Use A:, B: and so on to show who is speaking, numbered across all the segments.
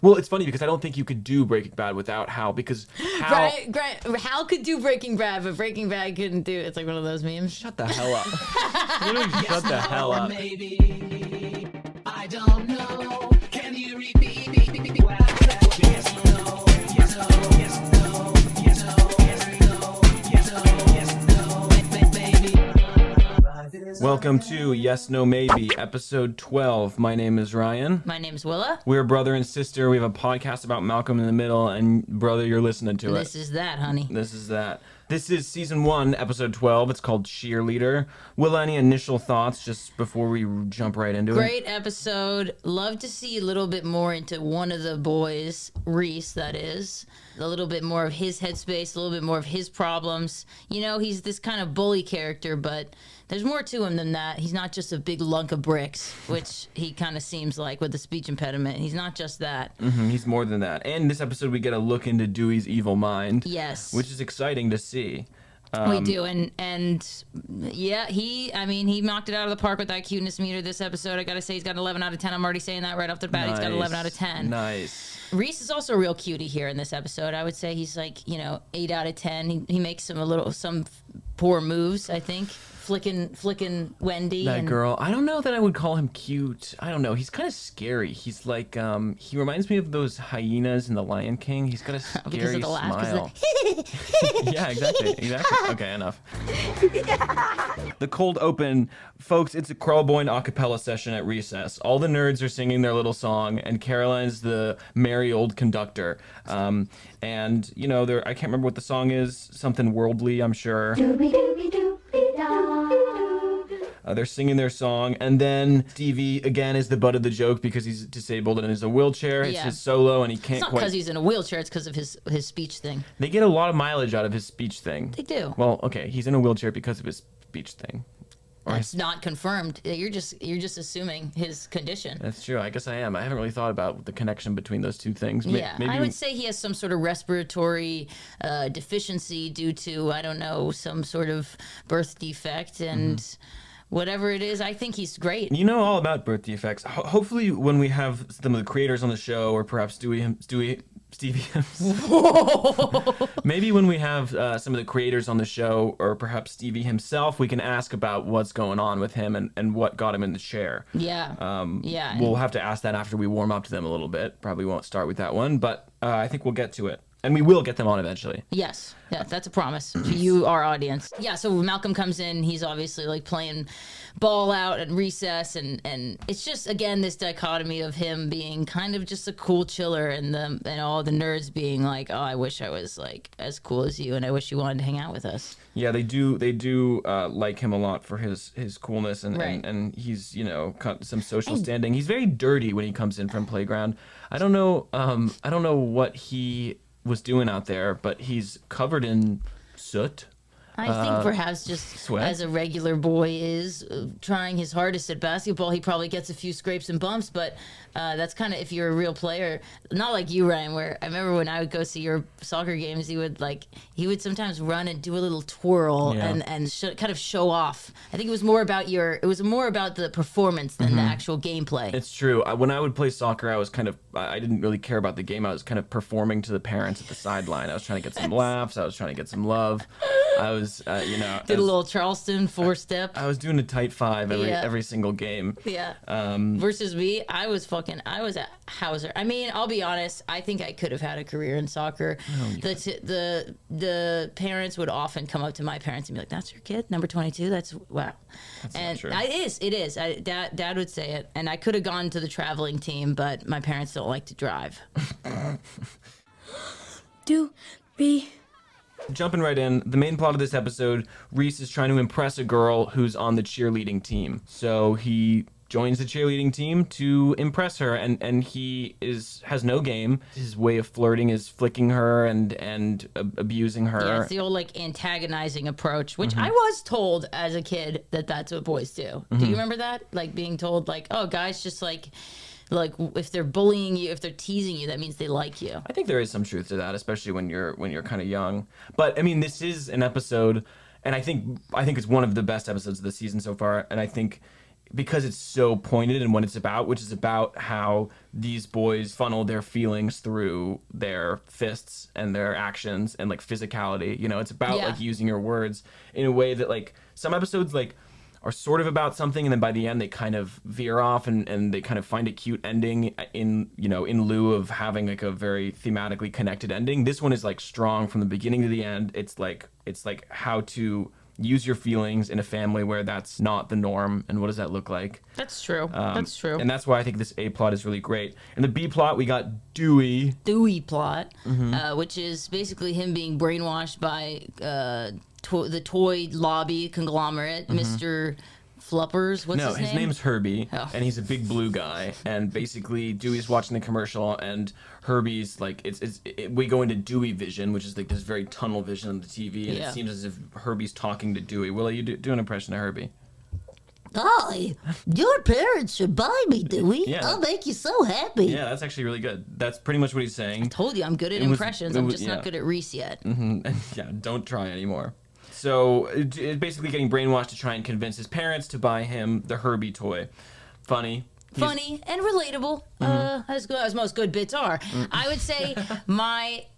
A: Well, it's funny because I don't think you could do Breaking Bad without Hal, because Hal...
B: Hal could do Breaking Bad, but Breaking Bad couldn't do it. It's like one of those memes.
A: Shut the hell up. Literally, shut the hell up.
C: Maybe, I don't know. Can you repeat? Yes, no, yes, no, yes, no, yes, no, yes, no, yes, no, yes, no, baby.
A: Welcome to Yes, No, Maybe, episode 12. My name is Ryan.
B: My name's Willa.
A: We're brother and sister. We have a podcast about Malcolm in the Middle, and brother, you're listening to it.
B: This is that, honey.
A: This is that. This is season 1, episode 12. It's called Cheerleader. Willa, any initial thoughts just before we jump right into it?
B: Great episode. Love to see a little bit more into one of the boys, Reese, that is. A little bit more of his headspace, a little bit more of his problems. You know, he's this kind of bully character, but there's more to him than that. He's not just a big lunk of bricks, which he kind of seems like with the speech impediment. He's not just that.
A: He's more than that. And this episode, we get a look into Dewey's evil mind.
B: Yes.
A: Which is exciting to see.
B: We do, and yeah, he knocked it out of the park with that cuteness meter this episode. I gotta say, he's got an 11 out of 10. I'm already saying that right off the bat. Nice. He's got an 11 out of 10.
A: Nice.
B: Reese is also a real cutie here in this episode. I would say he's like, 8 out of 10. He makes some poor moves, I think. Flicking Wendy.
A: That girl. I don't know that I would call him cute. I don't know. He's kind of scary. He's like, he reminds me of those hyenas in The Lion King. He's got a scary smile. Yeah, exactly. Okay, enough. The cold open. Folks, it's a Crawl Boy a cappella session at recess. All the nerds are singing their little song, and Caroline's the merry old conductor. And, I can't remember what the song is. Something worldly, I'm sure. They're singing their song, and then Stevie again is the butt of the joke because he's disabled and is in a wheelchair. It's his solo, and he can't.
B: It's not because he's in a wheelchair; it's because of his speech thing.
A: They get a lot of mileage out of his speech thing.
B: They do.
A: Well, okay, he's in a wheelchair because of his speech thing.
B: That's not confirmed. You're just assuming his condition.
A: That's true. I guess I am. I haven't really thought about the connection between those two things.
B: Yeah,
A: Maybe
B: I would say he has some sort of respiratory deficiency due to, I don't know, some sort of birth defect, and whatever it is, I think he's great. You know
A: all about birth defects. Hopefully when we have some of the creators on the show, or perhaps Stevie maybe when we have some of the creators on the show, or perhaps Stevie himself, we can ask about what's going on with him and what got him in the chair.
B: Yeah.
A: We'll have to ask that after we warm up to them a little bit. Probably won't start with that one, but I think we'll get to it. And we will get them on eventually.
B: Yes. Yeah, that's a promise to you, our audience. Yeah, so Malcolm comes in. He's obviously like playing ball out at recess. And it's just, again, this dichotomy of him being kind of just a cool chiller and all the nerds being like, oh, I wish I was like as cool as you, and I wish you wanted to hang out with us.
A: Yeah, they do like him a lot for his coolness. And he's, got some social standing. He's very dirty when he comes in from playground. I don't know what he was doing out there, but he's covered in soot.
B: I think perhaps just
A: sweat.
B: As a regular boy is trying his hardest at basketball, he probably gets a few scrapes and bumps, but that's kind of if you're a real player. Not like you, Ryan, where I remember when I would go see your soccer games, he would sometimes run and do a little twirl and kind of show off. I think it was more about the performance than the actual gameplay.
A: It's true. When I would play soccer, I didn't really care about the game. I was kind of performing to the parents at the sideline. I was trying to get some laughs. I was trying to get some love. I was,
B: did a little Charleston 4-step.
A: I was doing a tight 5 every single game.
B: Yeah. Versus me, I was a Hauser. I mean, I'll be honest. I think I could have had a career in soccer. The parents would often come up to my parents and be like, "That's your kid, number 22. That's wow."
A: That's not true.
B: It is. Dad would say it, and I could have gone to the traveling team, but my parents don't like to drive.
A: Jumping right in, the main plot of this episode, Reese is trying to impress a girl who's on the cheerleading team. So he joins the cheerleading team to impress her, and he has no game. His way of flirting is flicking her and abusing her.
B: Yeah, it's the old antagonizing approach, which I was told as a kid that's what boys do. Do you remember that? Like being told oh, guys just like if they're bullying you, if they're teasing you, that means they like you.
A: I think there is some truth to that, especially when you're kind of young. But I mean, this is an episode, and I think it's one of the best episodes of the season so far. And I think because it's so pointed in what it's about, which is about how these boys funnel their feelings through their fists and their actions and like physicality. You know, it's about like using your words in a way that like some episodes like are sort of about something, and then by the end they kind of veer off and they kind of find a cute ending in, you know, in lieu of having like a very thematically connected ending. This one is like strong from the beginning to the end. It's like how to use your feelings in a family where that's not the norm, and what does that look like?
B: That's true. That's true.
A: And that's why I think this A plot is really great. And the B plot, we got Dewey
B: plot, which is basically him being brainwashed by the toy lobby conglomerate, Mr. Fluppers. What's his name?
A: His name's Herbie, and he's a big blue guy. And basically, Dewey's watching the commercial, and Herbie's like, we go into Dewey vision, which is like this very tunnel vision on the TV, and it seems as if Herbie's talking to Dewey. Willa, you do an impression of Herbie.
D: Hi, your parents should buy me, Dewey.
A: Yeah.
D: I'll make you so happy.
A: Yeah, that's actually really good. That's pretty much what he's saying.
B: Told you, I'm good at impressions. I'm just not good at Reese yet.
A: Yeah, don't try anymore. So it's basically getting brainwashed to try and convince his parents to buy him the Herbie toy. Funny
B: And relatable, as most good bits are. I would say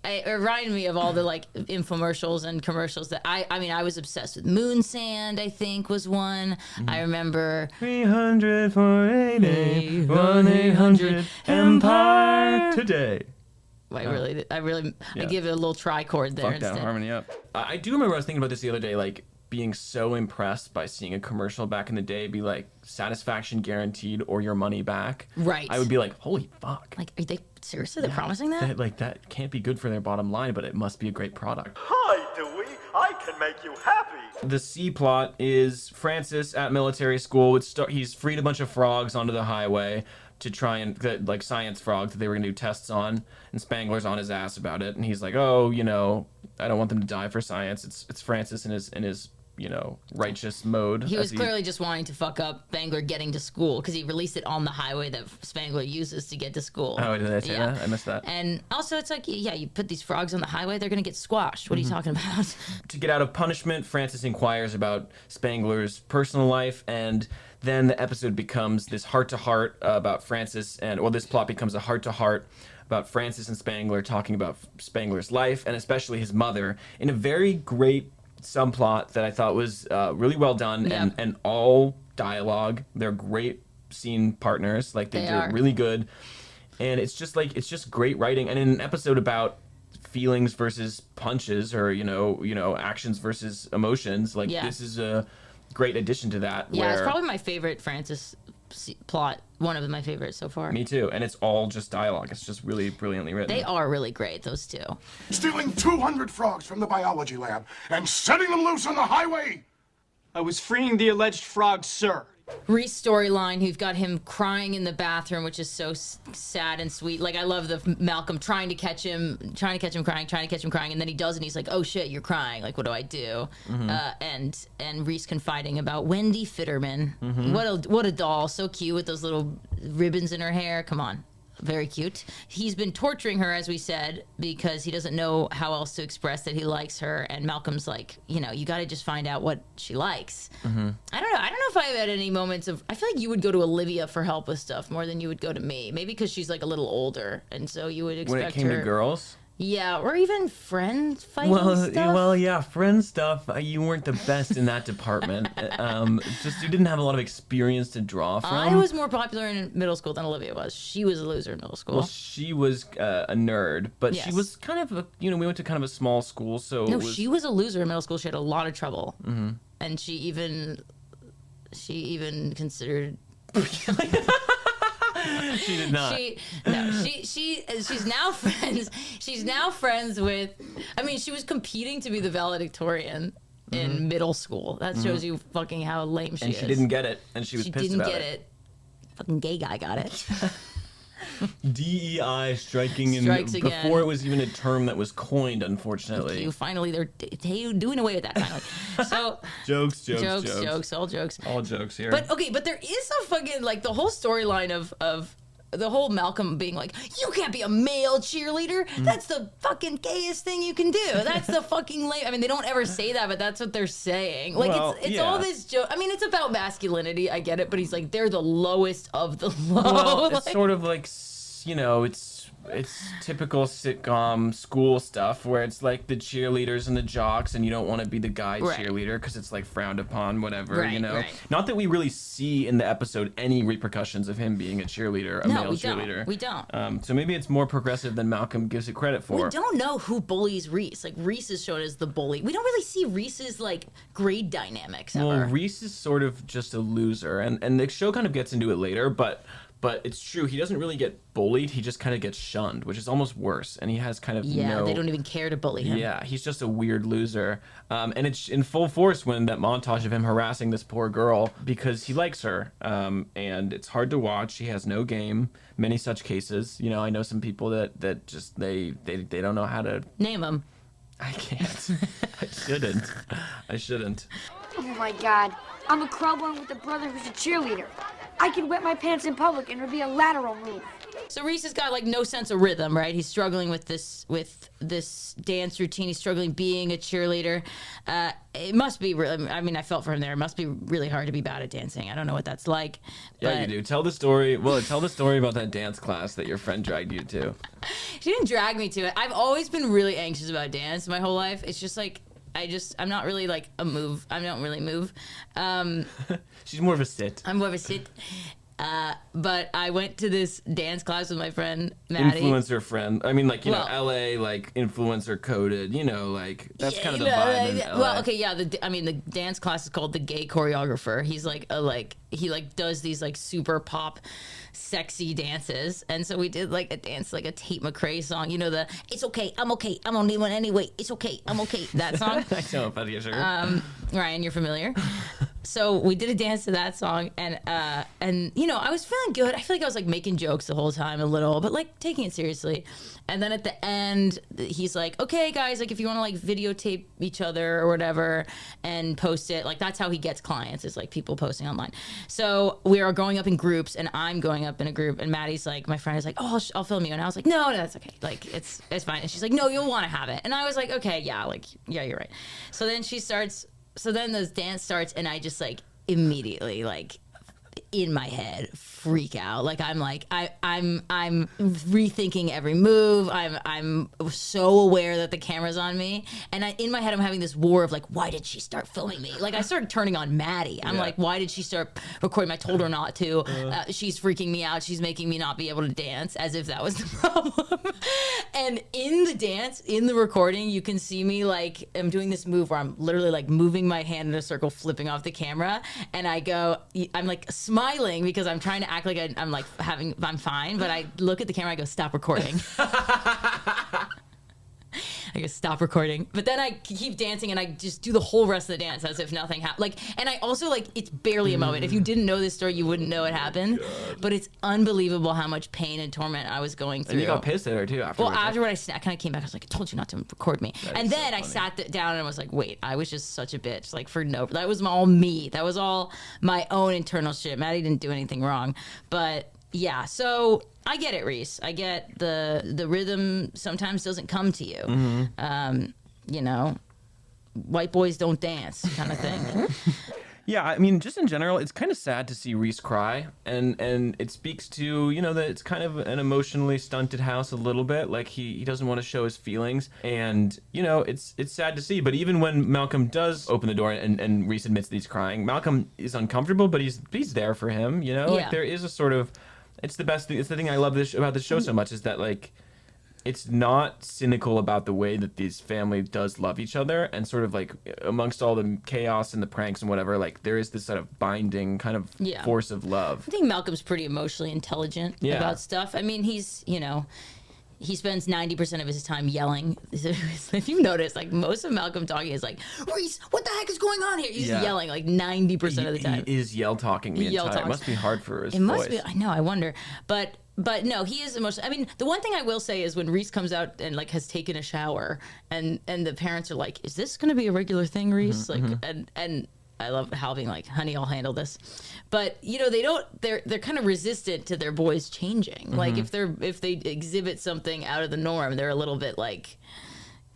B: it reminded me of all the like infomercials and commercials that I mean I was obsessed with. Moon Sand, I think, was one. I remember
A: 300 488 1-800 Empire today.
B: I give it a little trichord there.
A: Fuck that harmony up. I do remember I was thinking about this the other day, like being so impressed by seeing a commercial back in the day be like satisfaction guaranteed or your money back.
B: Right.
A: I would be like, holy fuck.
B: Like, are they seriously? They're promising that?
A: That can't be good for their bottom line, but it must be a great product.
E: Hi, Dewey. I can make you happy.
A: The C plot is Francis at military school. He's freed a bunch of frogs onto the highway to try and, like, science frogs that they were going to do tests on, and Spangler's on his ass about it, and he's like, oh, you know, I don't want them to die for science. It's Francis in his you know, righteous mode.
B: He was clearly just wanting to fuck up Spangler getting to school, because he released it on the highway that Spangler uses to get to school.
A: Oh, did I say that? I missed that.
B: And also, it's like, yeah, you put these frogs on the highway, they're going to get squashed. What are you talking about?
A: To get out of punishment, Francis inquires about Spangler's personal life, and then the episode becomes this heart-to-heart about Francis, this plot becomes a heart-to-heart about Francis and Spangler talking about Spangler's life, and especially his mother, in a very great subplot that I thought was really well done, and all dialogue. They're great scene partners. Like, they do really good. And it's just great writing. And in an episode about feelings versus punches, or, you know, actions versus emotions, like, this is a great addition to that.
B: Yeah, it's probably my favorite Francis plot. One of my favorites so far.
A: Me too. And it's all just dialogue. It's just really brilliantly written.
B: They are really great, those two.
F: Stealing 200 frogs from the biology lab and setting them loose on the highway.
E: I was freeing the alleged frogs, sir.
B: Reese storyline, who've got him crying in the bathroom, which is so sad and sweet. Like, I love the Malcolm trying to catch him crying, and then he does, and he's like, "Oh shit, you're crying! Like, what do I do?" And Reese confiding about Wendy Fitterman. What a doll, so cute with those little ribbons in her hair. Come on. Very cute. He's been torturing her, as we said, because he doesn't know how else to express that he likes her. And Malcolm's like, you know, you got to just find out what she likes. I don't know. I don't know if I've had any moments of. I feel like you would go to Olivia for help with stuff more than you would go to me. Maybe because she's like a little older, and so you would expect her.
A: When it came to girls.
B: Yeah, or even friends fighting stuff.
A: Well, yeah, friend stuff. You weren't the best in that department. Just you didn't have a lot of experience to draw from.
B: I was more popular in middle school than Olivia was. She was a loser in middle school.
A: Well, she was a nerd, but she was kind of we went to kind of a small school, so
B: she was a loser in middle school. She had a lot of trouble, and she even considered.
A: She did not.
B: She's now friends. She's now friends with. I mean, she was competing to be the valedictorian in middle school. That shows you fucking how lame she is.
A: And she didn't get it, and she was pissed about it.
B: She didn't get it. Fucking gay guy got it.
A: DEI striking in before it was even a term that was coined, unfortunately.
B: Finally, they're doing away with that finally. So
A: jokes,
B: all jokes.
A: All jokes here.
B: But there is a fucking, like, the whole storyline of the whole Malcolm being like, you can't be a male cheerleader. That's the fucking gayest thing you can do. That's the fucking lame. I mean, they don't ever say that, but that's what they're saying. Like,
A: Well,
B: it's all this joke. I mean, it's about masculinity. I get it, but he's like, they're the lowest of the low.
A: Well, it's
B: Like,
A: sort of like, you know, it's typical sitcom school stuff where it's like the cheerleaders and the jocks, and you don't want to be the guy
B: Right.
A: cheerleader because it's like frowned upon, whatever,
B: Right,
A: you know.
B: right.
A: Not that we really see in the episode any repercussions of him being a cheerleader, a
B: No,
A: male
B: we
A: cheerleader.
B: don't. We don't.
A: So maybe it's more progressive than Malcolm gives it credit for.
B: We don't know who bullies Reese. Like, Reese is shown as the bully. We don't really see Reese's, like, grade dynamics ever.
A: Well, Reese is sort of just a loser, and the show kind of gets into it later, but it's true, he doesn't really get bullied, he just kind of gets shunned, which is almost worse, and he has kind of
B: yeah,
A: no...
B: they don't even care to bully him.
A: Yeah, he's just a weird loser. And it's in full force when that montage of him harassing this poor girl because he likes her. And it's hard to watch. He has no game. Many such cases. You know, I know some people that just, they don't know how to...
B: Name him.
A: I can't. I shouldn't.
G: Oh my god. I'm a crowd one with a brother who's a cheerleader. I can wet my pants in public and it'll be a lateral move.
B: So Reese has got like no sense of rhythm, right? He's struggling with this dance routine. He's struggling being a cheerleader. It must be really, I mean, I felt for him there. It must be really hard to be bad at dancing. I don't know what that's like.
A: Yeah,
B: but
A: you do. Tell the story. Well, tell the story about that dance class that your friend dragged you to.
B: She didn't drag me to it. I've always been really anxious about dance my whole life. It's just like, I'm not really like a move. I don't really move.
A: She's more of a sit.
B: I'm more of a sit. But I went to this dance class with my friend Maddie.
A: Influencer friend. I mean, like, you know,
B: Well-
A: LA, like, influencer coded, you know, like, that's kind of the
B: You know,
A: vibe in LA.
B: well, okay, yeah. The dance class is called the Gay Choreographer. He's like he does these like super pop, sexy dances, and so we did like a dance, like a Tate McRae song. You know, the "It's okay, I'm okay, I'm only one anyway. It's okay, I'm okay." That song.
A: I know, but yeah, sure.
B: Ryan, you're familiar. So we did a dance to that song, and you know, I was feeling good. I feel like I was like making jokes the whole time a little, but like taking it seriously. And then at the end, he's like, "Okay, guys, like if you want to like videotape each other or whatever and post it, like that's how he gets clients, is like people posting online." So we are going up in groups, and I'm going up in a group, and Maddie's like, my friend is like, "Oh, I'll film you," and I was like, "No, that's okay, like it's fine." And she's like, "No, you'll want to have it," and I was like, "Okay, yeah, like yeah, you're right." So then So then the dance starts, and I just like immediately like in my head freak out. Like I'm rethinking every move. I'm so aware that the camera's on me, and in my head I'm having this war of like, why did she start filming me? Like I started turning on Maddie. I'm like, why did she start recording? I told her not to. She's freaking me out. She's making me not be able to dance, as if that was the problem. And in the dance, in the recording, you can see me like I'm doing this move where I'm literally like moving my hand in a circle, flipping off the camera, and I'm like smiling because I'm trying to act like I'm fine, but I look at the camera, I go, "Stop recording." I go, "Stop recording." But then I keep dancing, and I just do the whole rest of the dance as if nothing happened. Like, and I also like, it's barely a moment. If you didn't know this story, you wouldn't know it happened. But it's unbelievable how much pain and torment I was going through.
A: And you got pissed at her too afterwards.
B: Well, afterward, I kind of came back. I was like, "I told you not to record me."
A: That
B: And
A: is so
B: then I
A: funny.
B: sat down and I was like, "Wait, I was just such a bitch." Like that was all me. That was all my own internal shit. Maddie didn't do anything wrong, but yeah. So I get it, Reese. I get the rhythm sometimes doesn't come to you. You know, white boys don't dance, kind of thing.
A: Yeah, I mean, just in general, it's kind of sad to see Reese cry, and it speaks to, you know, that it's kind of an emotionally stunted house a little bit. Like he doesn't want to show his feelings, and you know, it's sad to see. But even when Malcolm does open the door and Reese admits that he's crying, Malcolm is uncomfortable, but he's there for him. You know,
B: Yeah.
A: like there is a sort of, it's the best thing. It's the thing I love about this show so much, is that like, it's not cynical about the way that this family does love each other, and sort of like amongst all the chaos and the pranks and whatever, like there is this sort of binding kind of force of love.
B: I think Malcolm's pretty emotionally intelligent about stuff. I mean, he's, you know, he spends 90% of his time yelling. If you notice, like most of Malcolm talking is like, "Reese, what the heck is going on here?" He's yelling like 90% of the time.
A: He is yell talking the entire time. It must be hard for his voice.
B: It must be. I know. I wonder. But no, he is emotional. I mean, the one thing I will say is when Reese comes out and like has taken a shower, and the parents are like, "Is this going to be a regular thing, Reese?" And I love Hal being like, honey, I'll handle this. But, you know, they're kind of resistant to their boys changing. Like, if they exhibit something out of the norm, they're a little bit like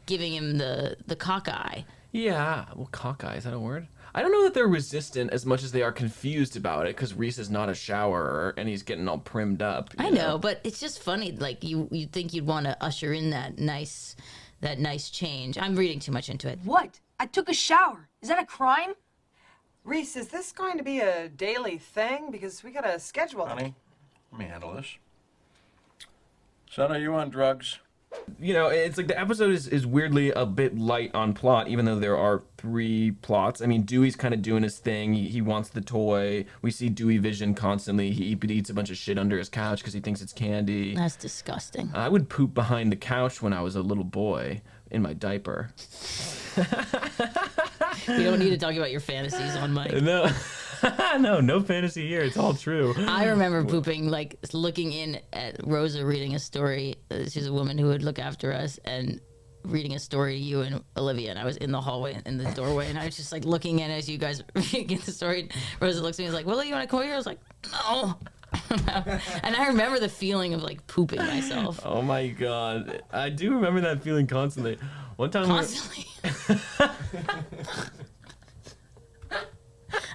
B: giving him the cockeye.
A: Yeah. Well, cockeye, is that a word? I don't know that they're resistant as much as they are confused about it, because Reese is not a showerer and he's getting all primmed up.
B: I know, but it's just funny. Like, you think you'd want to usher in that nice change. I'm reading too much into it.
G: What? I took a shower. Is that a crime?
H: Reese, is this going to be a daily thing? Because we got a schedule.
I: Honey, let me handle this. Son, are you on drugs?
A: You know, it's like the episode is weirdly a bit light on plot, even though there are 3 plots. I mean, Dewey's kind of doing his thing. He wants the toy. We see Dewey Vision constantly. He eats a bunch of shit under his couch because he thinks it's candy.
B: That's disgusting.
A: I would poop behind the couch when I was a little boy in my diaper.
B: We don't need to talk about your fantasies on mic.
A: No. No fantasy here. It's all true.
B: I remember pooping, like, looking in at Rosa reading a story. She's a woman who would look after us, and reading a story to you and Olivia, and I was in the hallway, in the doorway, and I was just, like, looking in as you guys reading the story. Rosa looks at me and is like, Willa, you want to come here? I was like, no. And I remember the feeling of, like, pooping myself.
A: Oh, my God. I do remember that feeling constantly. One time
B: Constantly?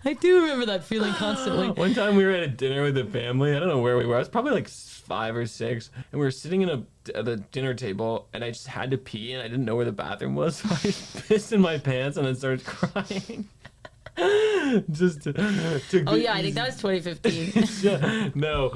B: I do remember that feeling constantly.
A: One time we were at a dinner with the family. I don't know where we were. I was probably like 5 or 6, and we were sitting at the dinner table, and I just had to pee, and I didn't know where the bathroom was, so I just pissed in my pants and then started crying. Just took
B: I think that was 2015.
A: No,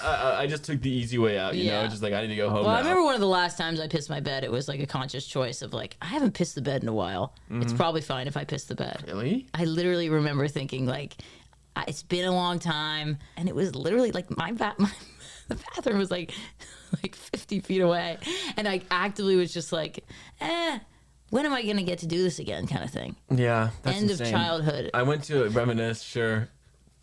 A: I just took the easy way out. You know, just like I need to go home.
B: Well,
A: now.
B: I remember one of the last times I pissed my bed. It was like a conscious choice of like, I haven't pissed the bed in a while. It's probably fine if I piss the bed.
A: Really?
B: I literally remember thinking like, it's been a long time, and it was literally like the bathroom was like 50 feet away, and I actively was just like, when am I going to get to do this again, kind of thing.
A: Yeah, that's
B: End
A: insane.
B: of childhood.
A: I went to reminisce, sure.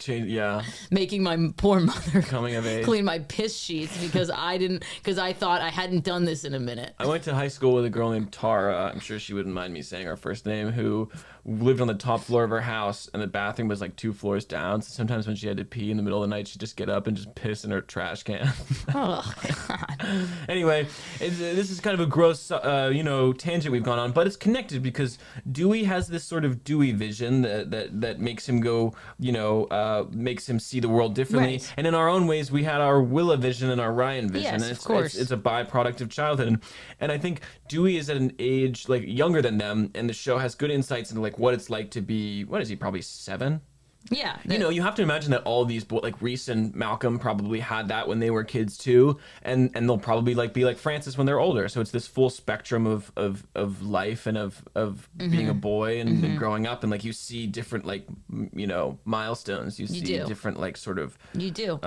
A: Yeah.
B: Making my poor mother
A: Coming of age.
B: clean my piss sheets because I thought I hadn't done this in a minute.
A: I went to high school with a girl named Tara. I'm sure she wouldn't mind me saying her first name, who lived on the top floor of her house, and the bathroom was like 2 floors down. So sometimes when she had to pee in the middle of the night, she'd just get up and just piss in her trash can.
B: Oh, God.
A: Anyway, this is kind of a gross, tangent we've gone on, but it's connected because Dewey has this sort of Dewey vision that makes him go, makes him see the world differently.
B: Right.
A: And in our own ways, we had our Willa vision and our Ryan vision.
B: Yes,
A: and
B: of course.
A: It's a byproduct of childhood. And I think Dewey is at an age like younger than them, and the show has good insights into like what it's like to be, what is he, probably 7?
B: Yeah.
A: You have to imagine that all these boys, like Reese and Malcolm, probably had that when they were kids too, and they'll probably be like Francis when they're older. So it's this full spectrum of life and of being a boy and growing up, and like you see different milestones. You see different sort of.
B: You do.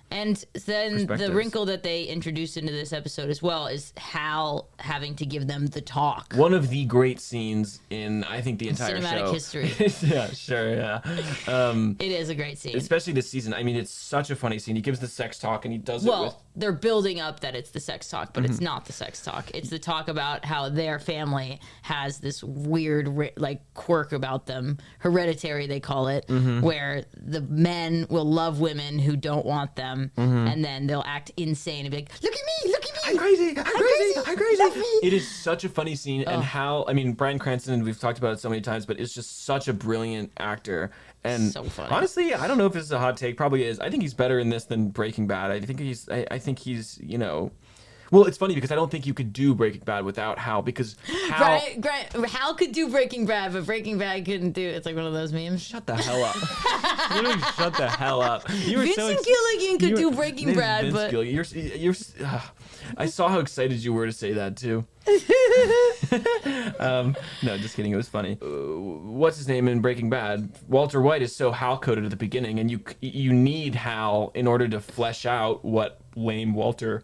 B: And then the wrinkle that they introduced into this episode as well is Hal having to give them the talk.
A: One of the great scenes in I think the entire
B: cinematic
A: show.
B: history.
A: Yeah, sure, yeah.
B: It is a great scene.
A: Especially this season. I mean, it's such a funny scene. He gives the sex talk, and he does it with...
B: they're building up that it's the sex talk, but it's not the sex talk. It's the talk about how their family has this weird, quirk about them. Hereditary, they call it, where the men will love women who don't want them, and then they'll act insane and be like, look at me, look at me.
A: I'm crazy, I'm crazy.
B: Love me.
A: It is such a funny scene, and how, I mean, Bryan Cranston, we've talked about it so many times, but it's just such a brilliant actor. And
B: so funny.
A: Honestly, I don't know if this is a hot take. Probably is. I think he's better in this than Breaking Bad. I think he's. Well, it's funny because I don't think you could do Breaking Bad without Hal, because Hal.
B: Hal could do Breaking Bad, but Breaking Bad couldn't do it. It's like one of those memes.
A: Shut the hell up. Literally, shut the hell up. You were
B: Vincent Gilligan could do Breaking Bad, but
A: you're. I saw how excited you were to say that too. No, just kidding. It was funny. What's his name in Breaking Bad? Walter White is so Hal coded at the beginning, and you need Hal in order to flesh out what lame Walter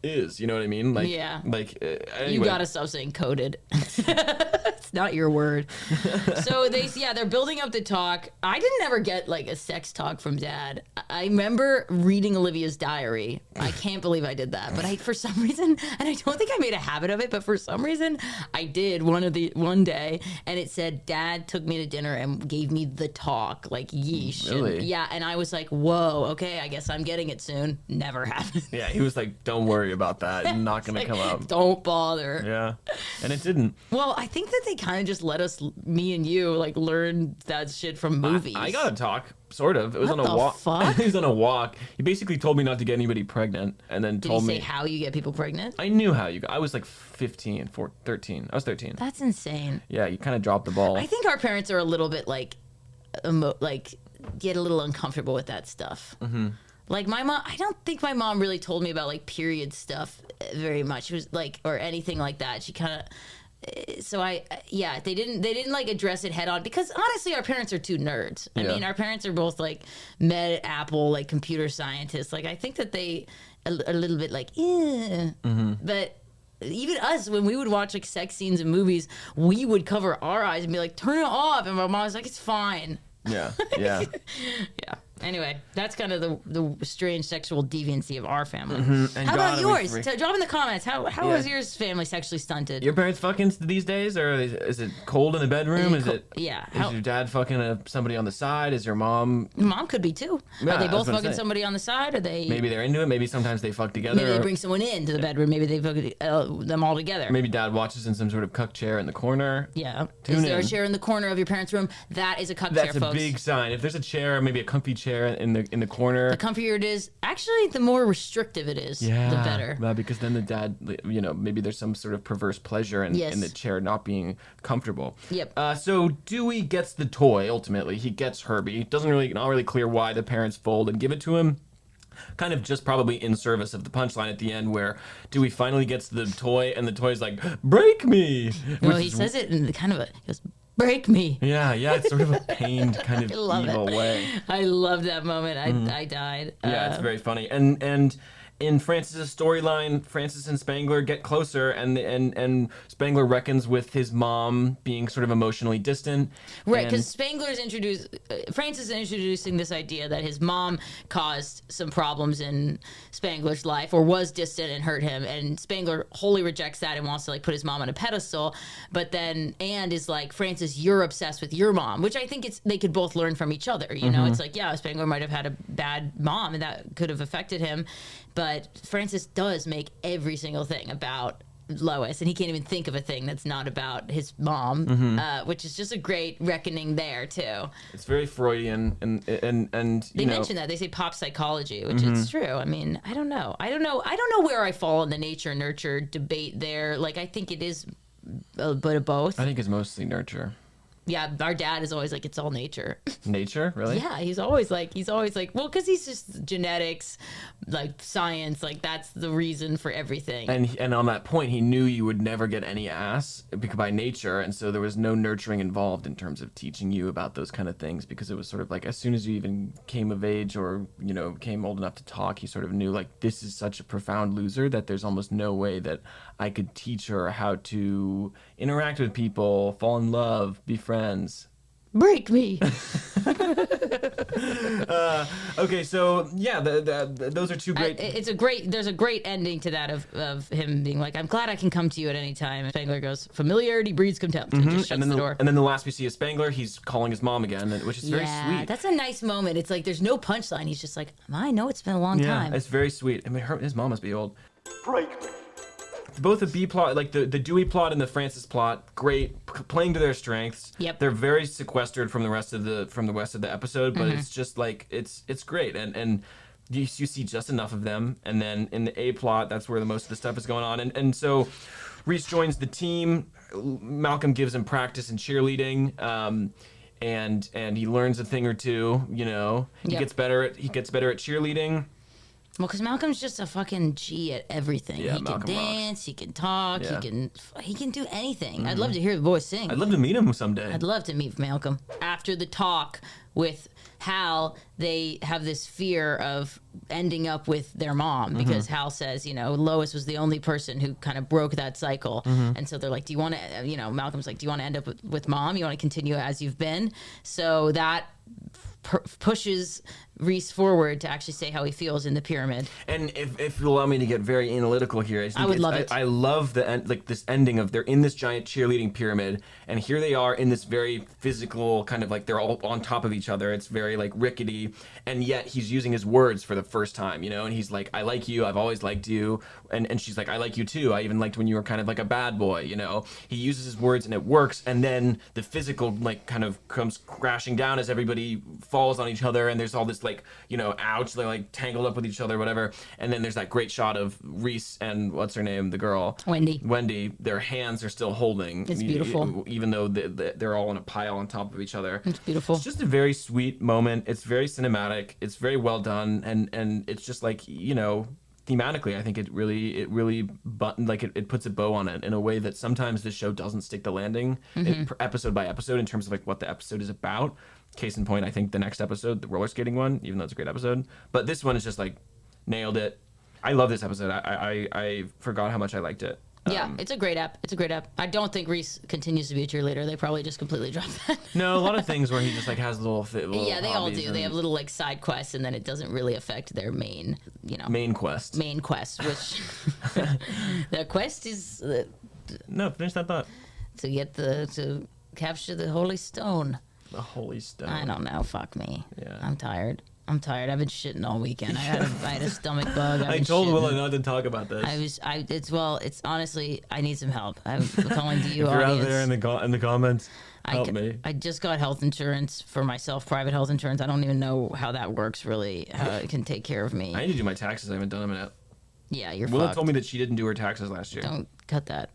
A: is. You know what I mean? Like,
B: Yeah.
A: Like, anyway.
B: You gotta stop saying coded. It's not your word. So they're building up the talk. I didn't ever get like a sex talk from Dad. I remember reading Olivia's diary. I can't believe I did that, but for some reason, and I don't think I made a habit of it, but for some reason I did one day, and it said Dad took me to dinner and gave me the talk. Like, yeesh.
A: Really?
B: And I was like, whoa, okay, I guess I'm getting it soon. Never happened.
A: Yeah, he was like, don't worry about that. Not gonna come up.
B: Don't bother.
A: Yeah, and it didn't.
B: Well, I think that they kind of just let us, me and you, like learn that shit from movies.
A: I got a talk, sort of. It was
B: What
A: on a
B: the
A: walk.
B: fuck?
A: It was on a walk. He basically told me not to get anybody pregnant, and then
B: Did
A: told
B: he
A: me
B: say how you get people pregnant?
A: I knew how you got. I was like 13. I was 13.
B: That's insane.
A: Yeah, you kind of dropped the ball.
B: I think our parents are a little bit like get a little uncomfortable with that stuff.
A: Mm-hmm.
B: Like my mom, I don't think my mom really told me about like period stuff very much. She was like, or anything like that. She kind of. So they didn't like address it head on because honestly our parents are two nerds. I mean, our parents are both like med Apple, like computer scientists. Like I think that they a little bit like, but even us, when we would watch like sex scenes in movies, we would cover our eyes and be like, turn it off. And my mom was like, it's fine.
A: Yeah.
B: Yeah. Anyway, that's kind of the strange sexual deviancy of our family.
A: Mm-hmm.
B: How about yours? Drop in the comments. How was yours family sexually stunted?
A: Your parents fucking these days, or is it cold in the bedroom? Is your dad fucking somebody on the side? Is your mom?
B: Mom could be too.
A: Yeah,
B: are they both fucking somebody on the side? Or they?
A: Maybe they're into it. Maybe sometimes they fuck together.
B: Maybe they bring someone into the bedroom. Maybe they fuck them all together.
A: Maybe dad watches in some sort of cuck chair in the corner.
B: Yeah. Is there a chair in the corner of your parents' room? That is a cuck chair, folks.
A: That's a big sign. If there's a chair, maybe a comfy chair in the corner.
B: The comfier it is, actually, the more restrictive it is, the better.
A: Yeah, because then the dad, maybe there's some sort of perverse pleasure in the chair not being comfortable.
B: Yep.
A: So Dewey gets the toy, ultimately. He gets Herbie. Not really clear why the parents fold and give it to him. Kind of just probably in service of the punchline at the end where Dewey finally gets the toy and the toy's like, break me!
B: Well, he says it in kind of he goes, break me.
A: Yeah, it's sort of a pained kind of evil way.
B: I love that moment. I died.
A: Yeah, it's very funny. And in Francis's storyline, Francis and Spangler get closer, and Spangler reckons with his mom being sort of emotionally distant.
B: Right, because Francis is introducing this idea that his mom caused some problems in Spangler's life, or was distant and hurt him, and Spangler wholly rejects that and wants to like put his mom on a pedestal. But then And is like, Francis, you're obsessed with your mom, which I think they could both learn from each other. You know, it's like, yeah, Spangler might have had a bad mom, and that could have affected him. But Francis does make every single thing about Lois, and he can't even think of a thing that's not about his mom, which is just a great reckoning there too.
A: It's very Freudian, and
B: they mention that they say pop psychology, which is true. I mean, I don't know where I fall in the nature nurture debate there. Like, I think it is a bit of both.
A: I think it's mostly nurture.
B: Yeah, our dad is always like, it's all nature.
A: Nature? Really?
B: Yeah, he's always like, well, because he's just genetics, like science, like that's the reason for everything.
A: And on that point, he knew you would never get any ass by nature, and so there was no nurturing involved in terms of teaching you about those kind of things, because it was sort of like as soon as you even came of age or, came old enough to talk, he sort of knew like, this is such a profound loser that there's almost no way that I could teach her how to interact with people, fall in love, be friends.
B: Break me.
A: Okay, so yeah, those are two great.
B: There's a great ending to that of him being like, I'm glad I can come to you at any time. And Spangler goes, familiarity breeds contempt, and just shuts the door.
A: And then the last we see is Spangler. He's calling his mom again, which is very sweet.
B: That's a nice moment. It's like there's no punchline. He's just like, I know it's been a long time.
A: It's very sweet. I mean, his mom must be old.
E: Break me.
A: Both the B plot, like the Dewey plot and the Francis plot, great, playing to their strengths.
B: Yep.
A: They're very sequestered from the rest of the episode, but it's just like it's great, and you see just enough of them. And then in the A plot, that's where the most of the stuff is going on. And so Reese joins the team. Malcolm gives him practice in cheerleading. And he learns a thing or two. He gets better at cheerleading.
B: Well, because Malcolm's just a fucking G at everything.
A: Yeah,
B: he
A: Malcolm
B: can dance,
A: rocks.
B: he can talk,
A: Yeah.
B: he can do anything. I'd love to hear the boy sing.
A: I'd love to meet him someday.
B: I'd love to meet Malcolm. After the talk with Hal, they have this fear of ending up with their mom because Hal says, Lois was the only person who kind of broke that cycle. And so they're like, do you want to, Malcolm's like, do you want to end up with mom? You want to continue as you've been? So that pushes Reese forward to actually say how he feels in the pyramid.
A: And if you'll allow me to get very analytical here,
B: I would love it.
A: I love the end, like this ending of they're in this giant cheerleading pyramid, and here they are in this very physical kind of like they're all on top of each other. It's very like rickety, and yet he's using his words for the first time, and he's like, "I like you. I've always liked you," and she's like, "I like you too. I even liked when you were kind of like a bad boy." He uses his words and it works, and then the physical like kind of comes crashing down as everybody falls on each other, and there's all this like ouch, they're like tangled up with each other, whatever. And then there's that great shot of Reese and what's her name, the girl, Wendy. Their hands are still holding.
B: It's beautiful,
A: even though they're all in a pile on top of each other.
B: It's beautiful.
A: It's just a very sweet moment. It's very cinematic. It's very well done, and it's just like thematically, I think it really it puts a bow on it in a way that sometimes this show doesn't stick the landing episode by episode in terms of like what the episode is about. Case in point, I think the next episode, the roller skating one, even though it's a great episode, but this one is just like nailed it. I love this episode. I forgot how much I liked it.
B: Yeah, it's a great app. I don't think Reese continues to be a cheerleader. They probably just completely dropped that.
A: No, a lot of things where he just like has little
B: yeah, they all do. They have little like side quests, and then it doesn't really affect their main quest, which the quest is
A: no, finish that thought.
B: To capture the Holy Stone.
A: The Holy Stone.
B: I don't know. Fuck me.
A: Yeah.
B: I'm tired. I've been shitting all weekend. I had a stomach bug.
A: I told Willa not to talk about this.
B: It's honestly, I need some help. I'm calling to you,
A: if you're
B: audience.
A: out there in the comments, help me.
B: I just got health insurance for myself, private health insurance. I don't even know how that works really, how it can take care of me.
A: I need to do my taxes. I haven't done them yet.
B: Yeah, you're
A: Willa
B: fucked.
A: told me that she didn't do her taxes last year.
B: Don't cut that.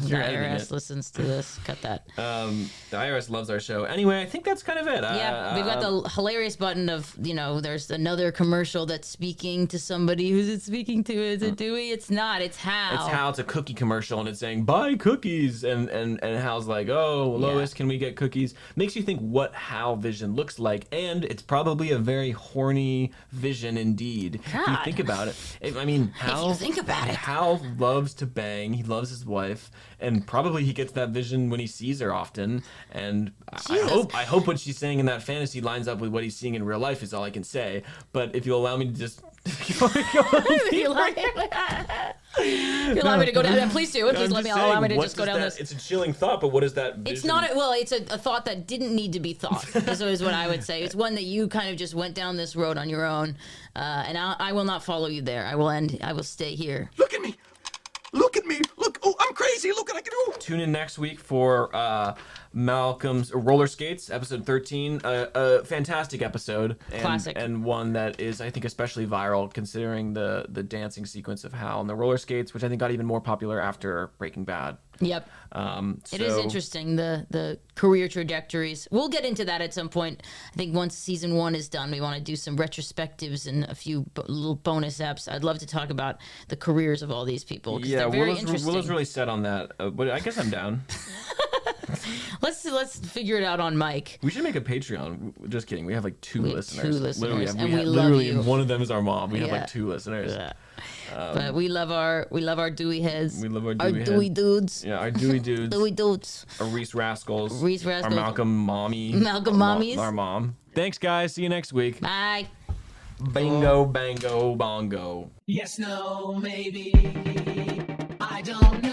A: You're
B: the IRS listens to this. Cut that.
A: The IRS loves our show. Anyway, I think that's kind of it.
B: Yeah, we've got the hilarious button of, there's another commercial that's speaking to somebody. Who's it speaking to? Is it Dewey? It's not. It's Hal.
A: It's Hal. It's a cookie commercial, and it's saying, buy cookies. And Hal's like, oh, Lois, can we get cookies? Makes you think what Hal Vision looks like, and it's probably a very horny vision indeed.
B: God.
A: If you think about it.
B: Hal, if you think about it.
A: Hal loves to bang. He loves his wife, and probably he gets that vision when he sees her often. And I hope what she's saying in that fantasy lines up with what he's seeing in real life is all I can say. But if you'll allow me to just
B: if you allow me to go down, please do. Please allow me to just go down this.
A: It's a chilling thought, but what is that vision?
B: It's not. It's a thought that didn't need to be thought. Is what I would say. It's one that you kind of just went down this road on your own, and I will not follow you there. I will stay here.
F: Look at me. Look at me. Look. Oh, I'm crazy. Look what I can do.
A: Tune in next week for Malcolm's Roller Skates, episode 13. A fantastic episode.
B: Classic.
A: And one that is, I think, especially viral considering the dancing sequence of Hal and the roller skates, which I think got even more popular after Breaking Bad.
B: Yep. It is interesting, the career trajectories. We'll get into that at some point. I think once season 1 is done, we want to do some retrospectives and a few little bonus eps. I'd love to talk about the careers of all these people.
A: Yeah,
B: they're very interesting.
A: Willa's really set on that, but I guess I'm down.
B: Let's figure it out on Mike.
A: We should make a Patreon. Just kidding. We have like two listeners.
B: Literally,
A: and one of them is our mom. We have like 2 listeners.
B: Yeah. But we love our Dewey heads.
A: We love our
B: Dewey dudes.
A: Yeah, our Dewey dudes.
B: Dewey dudes.
A: Our Reese Rascals.
B: Our
A: Malcolm Mommy.
B: Malcolm Mommies.
A: Our mom. Thanks, guys. See you next week.
B: Bye.
A: Bingo, bango, bongo.
C: Yes, no, maybe. I don't know.